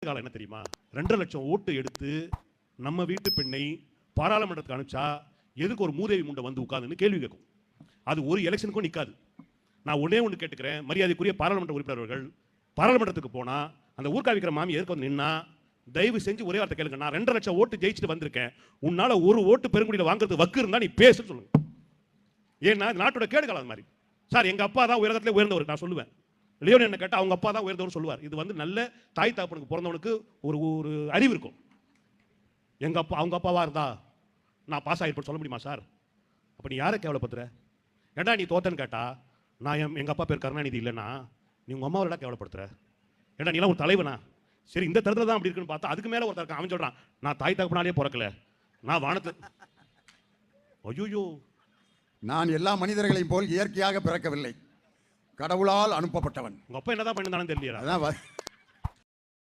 காலம் என்ன தெரியுமா? 2.5 லட்சம் ஓட்டு எடுத்து நம்ம வீட்டு பெண்ணை பாராளுமன்றத்துக்கு அனுப்பிச்சா எதுக்கு ஒரு மூதேவி முண்டை வந்து உட்கார்ந்துன்னு கேள்வி கேட்கும். அது ஒரு எலெக்ஷனுக்கும் நிற்காது. நான் ஒன்னே ஒன்று கேட்டுக்கிறேன், மரியாதைக்குரிய பாராளுமன்ற உறுப்பினர்கள், பாராளுமன்றத்துக்கு போனா அந்த ஊர்கா விற்கிற மாமி எதுக்கு வந்து நின்னா தயவு செஞ்சு ஒரே வார்த்தை கேளுங்க. நான் 2.5 லட்சம் ஓட்டு ஜெயிச்சுட்டு வந்திருக்கேன், உன்னால ஒரு ஓட்டு பெருங்குடியில் வாங்குறது வக்கு இருந்தா நீ பேசுன்னு சொல்லுங்க. ஏன்னா நாட்டோட கேடுகாலம் அது மாதிரி. சார் எங்க அப்பா தான் உயரத்திலே உயர்ந்தவர் நான் சொல்லுவேன். லியோன் என்ன கேட்டால் அவங்க அப்பா தான் உயர்ந்தவர் சொல்லுவார். இது வந்து நல்ல தாய் தாப்பனுக்கு பிறந்தவனுக்கு ஒரு ஒரு அறிவு இருக்கும். எங்க அப்பா அவங்க அப்பாவா இருந்தா நான் பாஸ் ஆகிருப்பேன் சொல்ல முடியுமா சார்? அப்போ நீ யாரை கேவலப்படுத்துற? ஏண்டா நீ தோத்தன்னு கேட்டா நான் எங்க அப்பா பேர் கருணாநிதி இல்லைன்னா நீ உங்க அம்மாவோட கேவலப்படுத்துற? ஏண்டா நீலாம் ஒரு தலைவனா? சரி இந்த தரத்துல தான் அப்படி இருக்குன்னு பார்த்தா அதுக்கு மேல ஒருத்தர் இருக்கான், அவன் சொல்றான் நான் தாய் தகப்பனாலே பிறக்கல, நான் வானத்து. ஐயோ, நான் எல்லா மனிதர்களையும் போல் இயற்கையாக பிறக்கவில்லை, கடவுளால் அனுப்பப்பட்டவன். உங்க அப்பா என்னதான் பண்ணிருந்தானு தெரியல. அதான்